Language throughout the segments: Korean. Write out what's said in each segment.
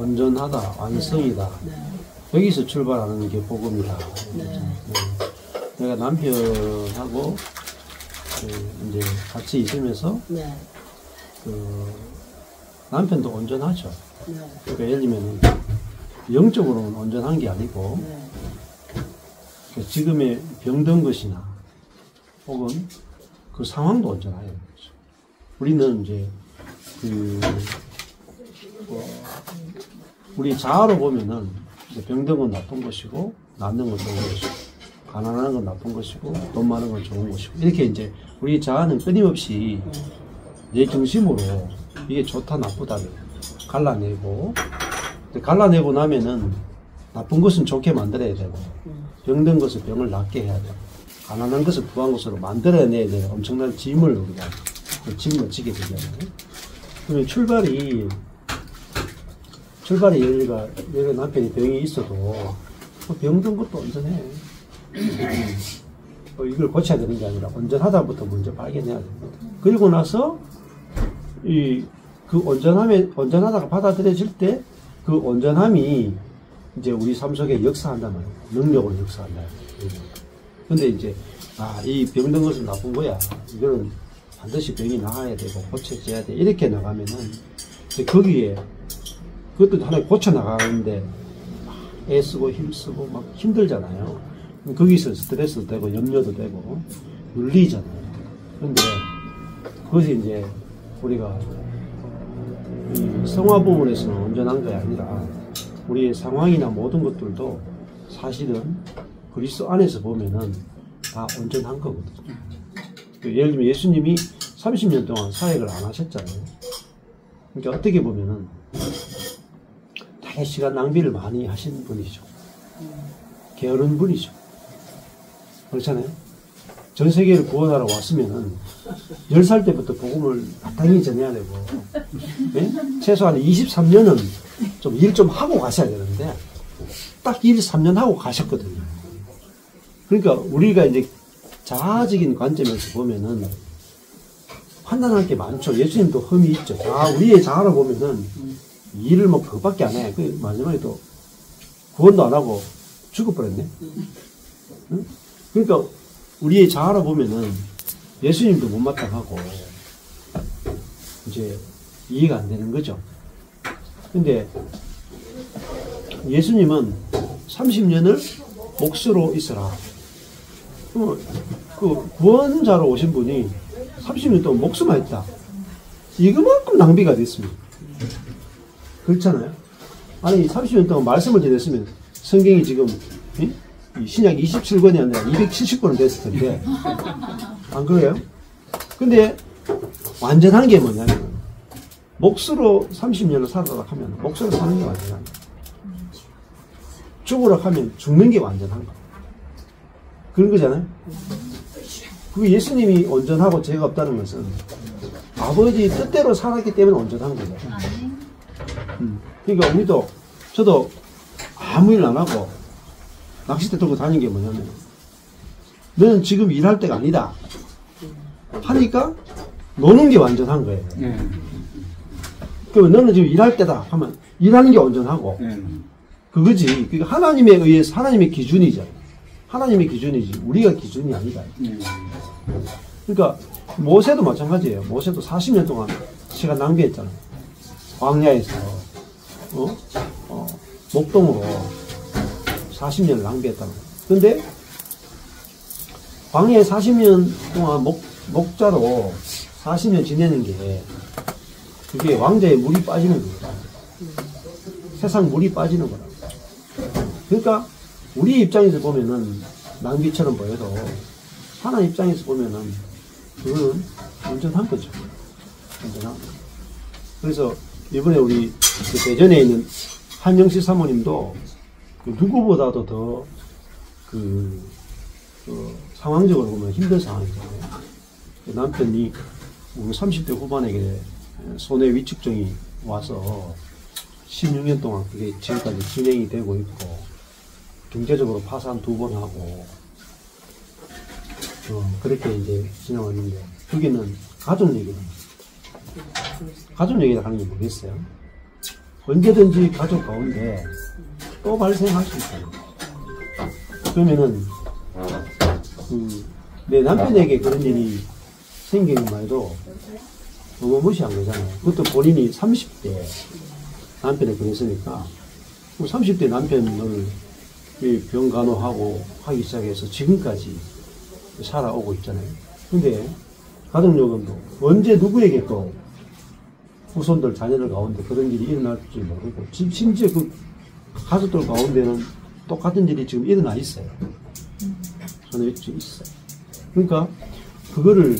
온전하다, 완성이다. 여기서 출발하는 게 복음이다. 내가 남편하고 이제 같이 있으면서 남편도 온전하죠. 그러니까 예를 들면 영적으로는 온전한 게 아니고 지금의 병든 것이나 혹은 그 상황도 온전해요. 우리는 이제 우리 자아로 보면은 병든 건 나쁜 것이고 낫는 건 좋은 것이고 가난한 건 나쁜 것이고 돈 많은 건 좋은 것이고 이렇게 이제 우리 자아는 끊임없이 내 중심으로 이게 좋다 나쁘다를 갈라내고 나면은 나쁜 것은 좋게 만들어야 되고 병든 것은 병을 낫게 해야 되고 가난한 것을 부한 것으로 만들어내야 되는 엄청난 짐을 우리가 짐을 지게 되잖아요. 그러면 출발이 얘가 남편이 병이 있어도 병든 것도 온전해. 이걸 고쳐야 되는 게 아니라 온전하다부터 먼저 발견해야 됩니다. 그리고 나서 그 온전하다가 받아들여질 때 그 온전함이 이제 우리 삶 속에 역사한단 말이에요. 능력으로 역사한다. 근데 이제 이 병든 것은 나쁜 거야. 이거는 반드시 병이 나아야 되고 고쳐져야 돼. 이렇게 나가면은 거기에 그것도 하나 고쳐 나가는데 애쓰고 힘쓰고 막 힘들잖아요. 거기서 스트레스도 되고 염려도 되고 눌리잖아요. 그런데 그것이 이제 우리가 이 성화 부분에서는 온전한 게 아니라 우리의 상황이나 모든 것들도 사실은 그리스도 안에서 보면은 다 온전한 거거든요. 예를 들면 예수님이 30년 동안 사역을 안 하셨잖아요. 그러니까 어떻게 보면은 되게 시간 낭비를 많이 하신 분이죠. 게으른 분이죠. 그렇잖아요. 전 세계를 구원하러 왔으면은 10살 때부터 복음을 마땅히 전해야 되고 네? 최소한 23년은 좀 일 좀 하고 가셔야 되는데 딱 23년 하고 가셨거든요. 그러니까 우리가 이제 자아적인 관점에서 보면은 판단할 게 많죠. 예수님도 흠이 있죠. 우리의 자아로 보면은 일을 뭐 그것밖에 안 해. 그 마지막에 또 구원도 안 하고 죽어버렸네. 응? 그러니까 우리의 자아로 보면은 예수님도 못마땅하고 이제 이해가 안 되는 거죠. 근데 예수님은 30년을 몫으로 있어라. 그 구원자로 오신 분이 30년 동안 목숨만 했다. 이거만큼 낭비가 됐습니다. 그렇잖아요. 아니 30년 동안 말씀을 전했으면 성경이 지금 신약 27권이 아니라 270권은 됐을 텐데 안 그래요? 근데 완전한 게 뭐냐면 몫으로 30년을 살아라 하면 몫으로 사는 게 완전한 거야. 죽으라 하면 죽는 게 완전한 거야. 그런 거잖아요. 그 예수님이 온전하고 죄가 없다는 것은 아버지 뜻대로 살았기 때문에 온전한 거죠. 그러니까 우리도 저도 아무 일 안 하고 낚싯대 들고 다니는 게 뭐냐면 너는 지금 일할 때가 아니다 하니까 노는 게 완전한 거예요. 그러면 너는 지금 일할 때다 하면 일하는 게 온전하고 그거지. 그러니까 하나님에 의해서 하나님의 기준이죠. 하나님의 기준이지 우리가 기준이 아니다. 그러니까 모세도 마찬가지예요. 모세도 40년 동안 시간 낭비했잖아요. 광야에서 목동으로 40년을 낭비했다는 거예요. 근데 광야에 40년 동안 목자로 40년 지내는 게 그게 왕자의 물이 빠지는 거다. 세상 물이 빠지는 거다. 그러니까 우리 입장에서 보면은 낭비처럼 보여도 하나님 입장에서 보면은 그거는 온전한 거죠. 온전한 거. 그래서 이번에 우리 대전에 있는 한영식 사모님도 누구보다도 더 상황적으로 보면 힘든 상황이잖아요. 남편이 30대 후반에 손해 위축증이 와서 16년 동안 그게 지금까지 진행이 되고 있고 경제적으로 파산 2번 하고 그렇게 이제 진행하는데 여기는 가족 얘기를 하는 게 뭐겠어요? 언제든지 가족 가운데 또 발생할 수 있다는 거예요. 그러면은 내 남편에게 그런 일이 생긴 것만 해도 너무 무시한 거잖아요. 그것도 본인이 30대 남편에 그랬으니까 30대 남편을 병간호하고 하기 시작해서 지금까지 살아오고 있잖아요. 근데 가족요금도 언제 누구에게 또 후손들 자녀들 가운데 그런 일이 일어날지 모르고 심지어 그 가족들 가운데는 똑같은 일이 지금 일어나 있어요. 전혀 있어요. 그러니까 그거를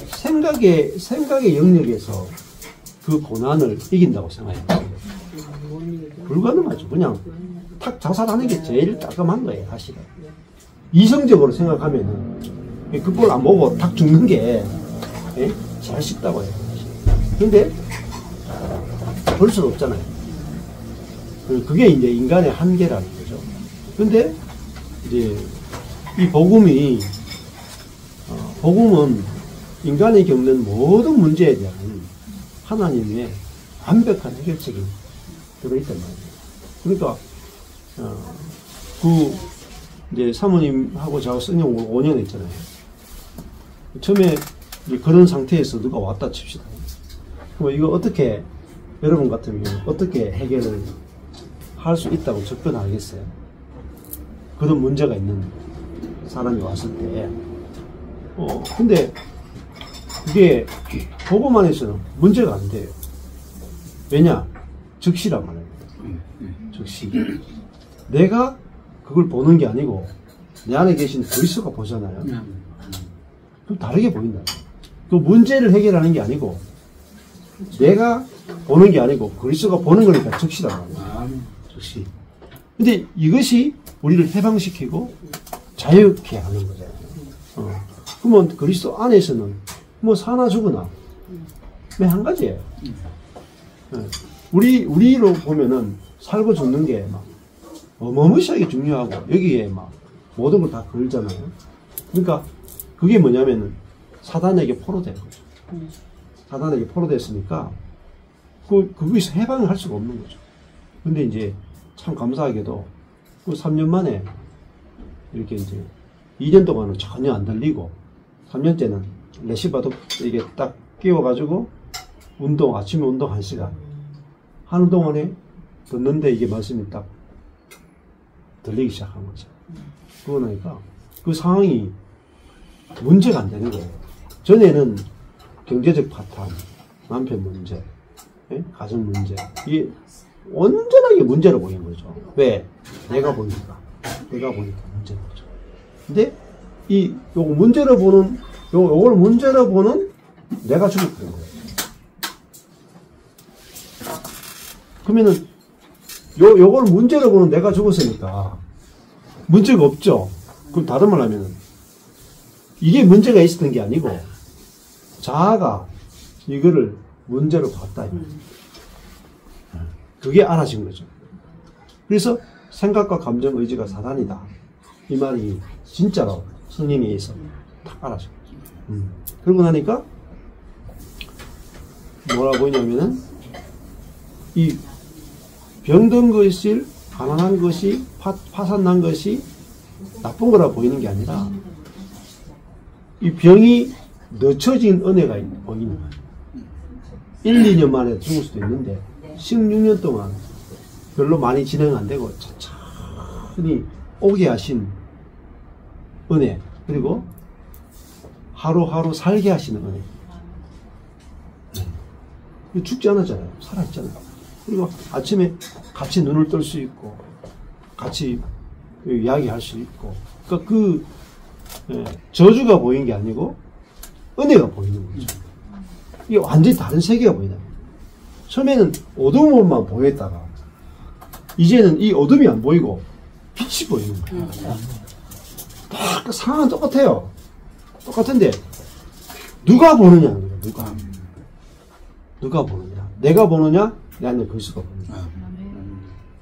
생각의 영역에서 그 고난을 이긴다고 생각해요. 불가능하죠. 그냥 탁 자살하는 게 제일 깔끔한 거예요, 사실은. 이성적으로 생각하면은 그걸 안 보고 탁 죽는 게 제일 쉽다고 해요. 근데 볼 수는 없잖아요. 그게 이제 인간의 한계라는 거죠. 근데 이제 이 복음은 인간이 겪는 모든 문제에 대한 하나님의 완벽한 해결책이 들어있단 말이에요. 그러니까 이제 사모님하고 저하고 쓴용 5년 했잖아요. 처음에 이제 그런 상태에서 누가 왔다 칩시다. 그럼 이거 어떻게 여러분 같은 경우 어떻게 해결을 할 수 있다고 접근하겠어요? 그런 문제가 있는 사람이 왔을 때 근데 그게 복음 안에서는 문제가 안 돼요. 왜냐? 즉시란 말이에요. 즉시. 내가 그걸 보는 게 아니고 내 안에 계신 그리스도가 보잖아요. 그럼 다르게 보인다. 그 문제를 해결하는 게 아니고 내가 보는 게 아니고 그리스도가 보는 거니까 즉시란 말이에요. 즉시. 근데 이것이 우리를 해방시키고 자유케 하는 거잖아요. 그러면 그리스도 안에서는 뭐 사나 죽으나 매 한 가지예요. 우리로 보면은 살고 죽는 게 막 어마무시하게 중요하고 여기에 막 모든 걸 다 걸잖아요. 그러니까 그게 뭐냐면은 사단에게 포로된 거죠. 사단에게 포로됐으니까 거기서 해방을 할 수가 없는 거죠. 근데 이제 참 감사하게도 그 3년 만에 이렇게 이제 2년 동안은 전혀 안 들리고 3년째는 레시바도 이게 딱 끼워가지고 아침에 운동 1시간 하는 동안에 듣는데 이게 말씀이 딱 들리기 시작한 거죠. 그러고 나니까 그 상황이 문제가 안 되는 거예요. 전에는 경제적 파탄, 남편 문제, 가정 문제, 이게 온전하게 문제로 보이는 거죠. 왜? 내가 보니까 문제인 거죠. 근데 요걸 문제로 보는 내가 죽었던 거예요. 그러면은 요걸 문제로 보는 내가 죽었으니까 문제가 없죠. 그럼 다른 말 하면은 이게 문제가 있었던 게 아니고 자아가 이거를 문제로 봤다. 그게 알아진 거죠. 그래서 생각과 감정, 의지가 사단이다. 이 말이 진짜로 성령에 의해서 딱 알아진 거죠. 그러고 나니까 뭐라 보이냐면은 이 병든 것이, 가난한 것이, 파산난 것이 나쁜 거라 보이는 게 아니라 이 병이 늦춰진 은혜가 보이는 거예요. 1, 2년 만에 죽을 수도 있는데 16년 동안 별로 많이 진행 안 되고 천천히 오게 하신 은혜, 그리고 하루하루 살게 하시는 은혜. 죽지 않았잖아요. 살아있잖아요. 그리고 아침에 같이 눈을 뜰 수 있고 같이 이야기할 수 있고, 그러니까 저주가 보이는 게 아니고 은혜가 보이는 거죠. 이게 완전히 다른 세계가 보이는 거예요. 처음에는 어두움만 보였다가 이제는 이 어둠이 안 보이고 빛이 보이는 거예요. 그 상황은 똑같아요. 똑같은데 누가 보느냐, 누가 보느냐, 내가 보느냐, 내 안에 그리스도가 보느냐.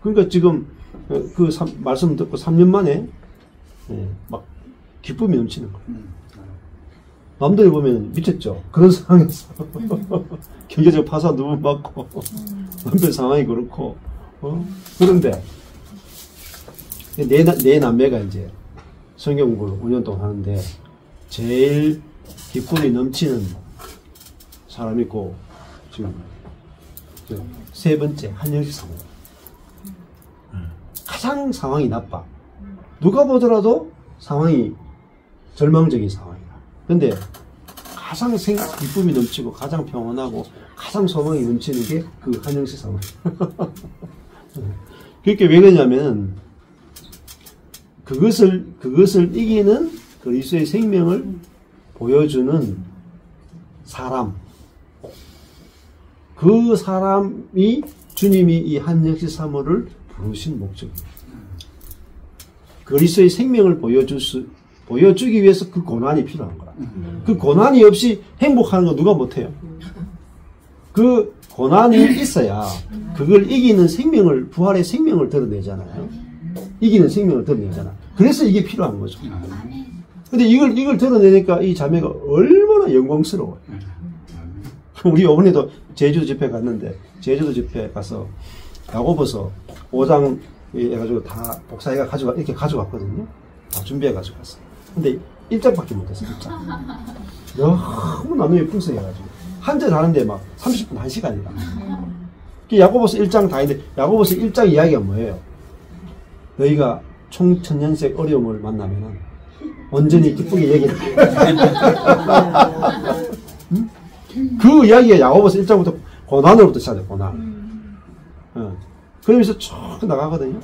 그러니까 지금 그 말씀 듣고 3년 만에 막 기쁨이 넘치는 거예요. 남들이 보면 미쳤죠. 그런 상황에서 경제적 파산 너무 받고 남편 상황이 그렇고 그런데 내 남매가 이제 성경 공부를 5년 동안 하는데 제일 기쁨이 넘치는 사람이 있고 지금 세 번째 한영식 사모. 가장 상황이 나빠. 누가 보더라도 상황이 절망적인 상황이다. 근데 가장 기쁨이 넘치고 가장 평온하고 가장 소망이 넘치는 게 그 한영식 사모. 그게 왜 그러냐면 그것을 이기는 그리스도의 생명을 보여주는 사람. 그 사람이 주님이 이 한영식 사모를 부르신 목적입니다. 그리스도의 생명을 보여주기 위해서 그 고난이 필요한 거라. 그 고난이 없이 행복하는 거 누가 못해요. 그 고난이 있어야 그걸 이기는 생명을, 부활의 생명을 드러내잖아요. 이기는 생명을 드러내잖아. 그래서 이게 필요한 거죠. 근데 이걸 드러내니까 이 자매가 얼마나 영광스러워요. 우리 어머니도 제주도 집회 갔는데, 제주도 집회 가서 야고보서 5장 해가지고 다 목사이가 이렇게 가져왔거든요. 다 준비해가지고 갔어요. 근데 1장밖에 못했어요. 1장. 너무 나눔이 풍성해가지고. 한 절 하는데 막 30분, 1시간이다. 야고보서 1장 다 했는데, 야고보서 1장 이야기가 뭐예요? 너희가 총천년색 어려움을 만나면은 온전히 기쁘게 얘기해. 응? 그 이야기가 야고보서 1장부터 고난으로부터 시작돼요. 고난. 그러면서 쭉 나가거든요.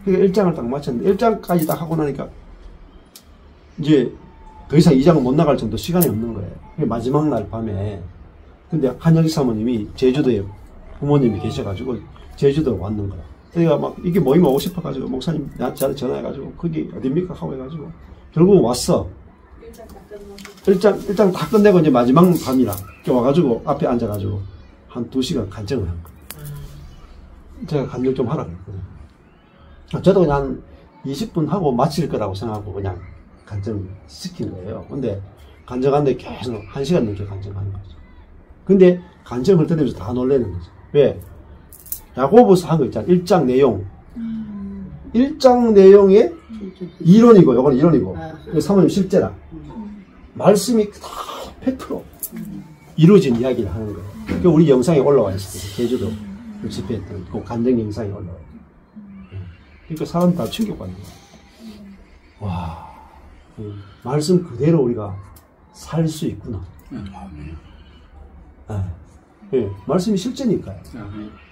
그러니까 1장을 딱 마쳤는데 1장까지 딱 하고 나니까 이제 더 이상 2장은 못 나갈 정도 시간이 없는 거예요. 마지막 날 밤에. 근데 한영식 사모님이 제주도에 부모님이 계셔가지고 제주도에 왔는 거야. 그러니까 막 이게 모임 오고 싶어가지고 목사님 저한테 전화해가지고 거기 어딥니까 하고 해가지고 결국은 왔어. 1장 다 끝내고 이제 마지막 밤이라 와가지고 앞에 앉아가지고 한 2시간 간증을 한 거예요. 제가 간증 좀 하라 그랬거든요. 저도 그냥 한 20분 하고 마칠 거라고 생각하고 그냥 간증 시킨 거예요. 근데 간증하는데 계속 1시간 넘게 간증하는 거죠. 근데 간증을 들으면서 다 놀라는 거죠. 왜? 야고보서 한 거 있잖아. 1장 내용. 1장 내용의 이론이고, 요거는 이론이고, 사모님 실제라. 말씀이 다 100% 이루어진 이야기를 하는 거예요. 그 우리 영상에 올라와 있어요. 제주도 집회했던 그 간증 영상이 올라와 있어요. 그러니까 사람 다 충격받는 거예요. 와, 말씀 그대로 우리가 살 수 있구나. 네, 말씀이 실제니까요.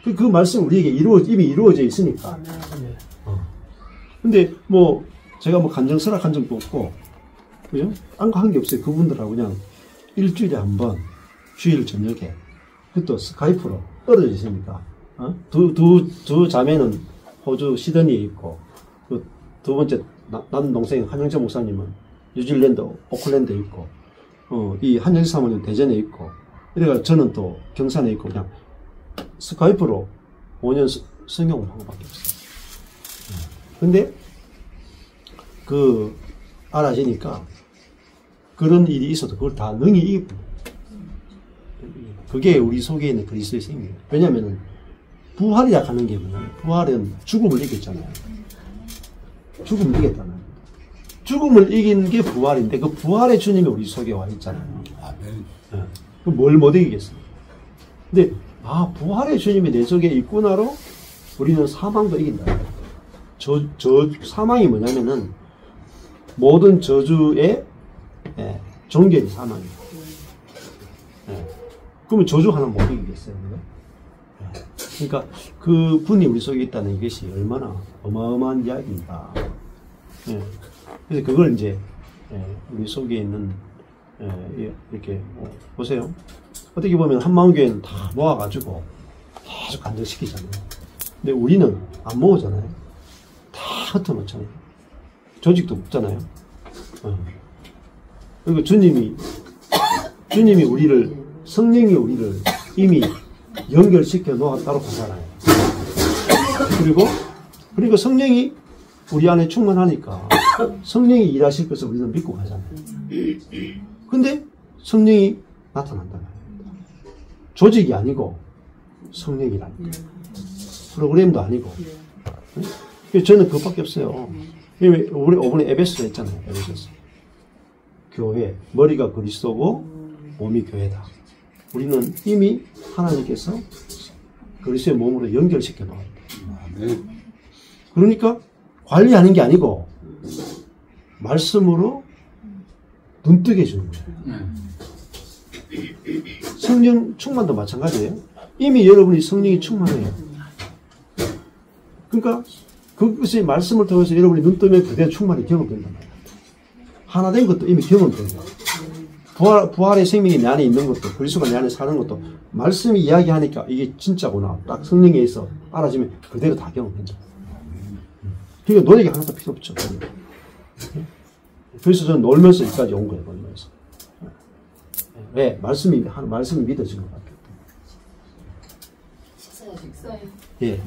그 말씀 우리에게 이미 이루어져 있으니까. 근데 뭐 제가 뭐 간증 설악한 적도 없고, 그죠? 딴 거 한 게 없어요. 그분들하고 그냥 일주일에 한 번, 주일 저녁에, 그것도 스카이프로 떨어져 있으니까. 두 자매는 호주 시드니에 있고, 그 두 번째 난 동생 한영재 목사님은 뉴질랜드 오클랜드에 있고, 이 한영재 사모님 대전에 있고, 그러니까 저는 또 경산에 있고 그냥 스카이프로 5년 성경을 한 것밖에 없어요. 근데 알아지니까 그런 일이 있어도 그걸 다 능히 이기고, 그게 우리 속에 있는 그리스도의 생명이에요. 왜냐면은 부활이라 하는 게 뭐냐면, 부활은 죽음을 이겼잖아요. 죽음을 이겼다는 거예요. 죽음을 이긴 게 부활인데, 그 부활의 주님이 우리 속에 와 있잖아요. 네. 뭘 못 이기겠어요. 근데 부활의 주님이 내 속에 있구나로 우리는 사망도 이긴다. 사망이 뭐냐면은 모든 저주의 종결이 사망이에요. 그러면 저주 하나 못 이기겠어요. 그러니까 그 분이 우리 속에 있다는 이것이 얼마나 어마어마한 이야기인가. 그래서 그걸 이제 우리 속에 있는 이렇게 보세요. 어떻게 보면 한마음교회는 다 모아가지고 계속 간증시키잖아요. 근데 우리는 안 모으잖아요. 다 흩어놓잖아요. 조직도 없잖아요. 그리고 주님이 성령이 우리를 이미 연결시켜 놓았다고 하잖아요. 그리고 성령이 우리 안에 충만하니까 성령이 일하실 것을 우리는 믿고 가잖아요. 근데 성령이 나타난단 말이에요. 조직이 아니고 성령이라니까. 프로그램도 아니고. 그래서 저는 그것밖에 없어요. 우리 이번에 에베소서 했잖아요. 에베소서. 교회, 머리가 그리스도고 몸이 교회다. 우리는 이미 하나님께서 그리스도의 몸으로 연결시켜 놓았다. 그러니까 관리하는 게 아니고 말씀으로 눈뜨게 해주는 거예요. 성령 충만도 마찬가지예요. 이미 여러분이 성령이 충만해요. 그러니까 그것의 말씀을 통해서 여러분이 눈 뜨면 그대로 충만이 경험된단 말이에요. 하나 된 것도 이미 경험돼요. 부활의 생명이 내 안에 있는 것도, 그리스도가 내 안에 사는 것도 말씀이 이야기하니까 이게 진짜구나. 딱 성령에 의해서 알아지면 그대로 다 경험된다. 그러니까 노력이 하나도 필요 없죠. 그래서 저는 놀면서 여기까지 온 거예요. 놀면서. 왜? 말씀이 믿어지는 것 같아요. 식사요. 예.